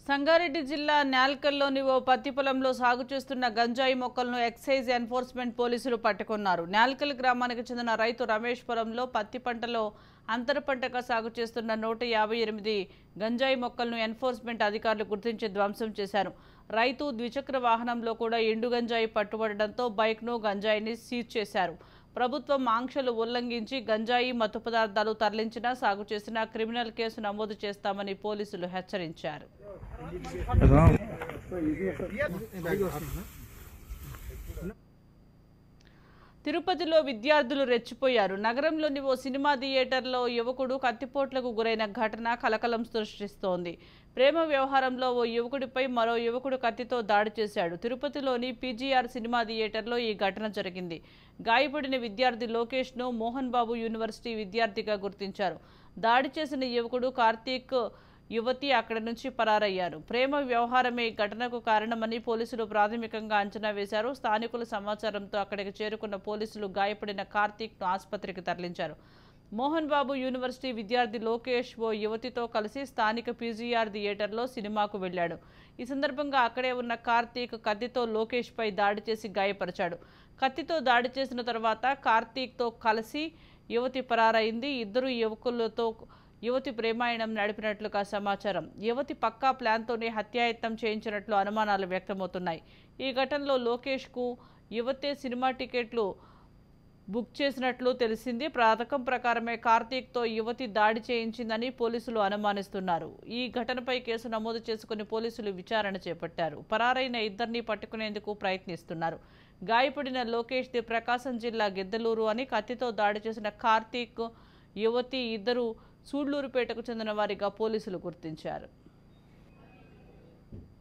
సంగారెడ్డి జిల్లా న్యాల్కల్లోని ఓ పత్తి పొలంలో సాగు చేస్తున్న గంజాయి మొక్కలను ఎక్సైజ్ ఎన్ఫోర్స్మెంట్ పోలీసులు పట్టుకున్నారు. న్యాల్కల్ గ్రామానికి చెందిన రైతు రమేష్ పొలంలో పత్తి పంటలో అంతర పంటగా సాగు చేస్తున్న 158 గంజాయి మొక్కలను ఎన్ఫోర్స్మెంట్ అధికారులు గుర్తించి ధ్వంసం చేశారు. రైతు ద్విచక్ర వాహనంలో కూడా ఎండు గంజాయి పట్టుబడడంతో బైక్ను గంజాయిని సీజ్ చేశారు. ప్రభుత్వం ఆంక్షలు ఉల్లంఘించి గంజాయి మత్తు పదార్థాలు తరలించినా సాగు చేసినా క్రిమినల్ కేసు నమోదు చేస్తామని పోలీసులు హెచ్చరించారు. తిరుపతిలో విద్యార్థులు రెచ్చిపోయారు. నగరంలోని ఓ సినిమా థియేటర్లో యువకుడు కత్తిపోట్లకు గురైన ఘటన కలకలం సృష్టిస్తోంది. ప్రేమ వ్యవహారంలో ఓ యువకుడిపై మరో యువకుడు కత్తితో దాడి చేశాడు. తిరుపతిలోని పీజీఆర్ సినిమా థియేటర్లో ఈ ఘటన జరిగింది. గాయపడిన విద్యార్థి లోకేష్ను మోహన్ బాబు యూనివర్సిటీ విద్యార్థిగా గుర్తించారు. దాడి చేసిన యువకుడు కార్తీక్, యువతి అక్కడి నుంచి పరారయ్యారు. ప్రేమ వ్యవహారమే ఘటనకు కారణమని పోలీసులు ప్రాథమికంగా అంచనా వేశారు. స్థానికుల సమాచారంతో అక్కడికి చేరుకున్న పోలీసులు గాయపడిన కార్తీక్ను ఆసుపత్రికి తరలించారు. మోహన్ బాబు యూనివర్సిటీ విద్యార్థి లోకేష్ ఓ యువతితో కలిసి స్థానిక పీజీఆర్ థియేటర్లో సినిమాకు వెళ్లాడు. ఈ సందర్భంగా అక్కడే ఉన్న కార్తీక్ కత్తితో లోకేష్ పై దాడి చేసి గాయపరిచాడు. కత్తితో దాడి చేసిన తర్వాత కార్తీక్తో కలిసి యువతి పరారైంది. ఇద్దరు యువకులతో యువతి ప్రేమాయణం నడిపినట్లుగా సమాచారం. యువతి పక్కా ప్లాన్తోనే హత్యాయత్నం చేయించినట్లు అనుమానాలు వ్యక్తమవుతున్నాయి. ఈ ఘటనలో లోకేష్కు యువతే సినిమా టికెట్లు బుక్ చేసినట్లు తెలిసింది. పథకం ప్రకారమే కార్తీక్తో యువతి దాడి చేయించిందని పోలీసులు అనుమానిస్తున్నారు. ఈ ఘటనపై కేసు నమోదు చేసుకుని పోలీసులు విచారణ చేపట్టారు. పరారైన ఇద్దరిని పట్టుకునేందుకు ప్రయత్నిస్తున్నారు. గాయపడిన లోకేష్ది ప్రకాశం జిల్లా గిద్దలూరు అని, కత్తితో దాడి చేసిన కార్తీక్, యువతి ఇద్దరు సూళ్లూరుపేటకు చెందిన వారిగా పోలీసులు గుర్తించారు.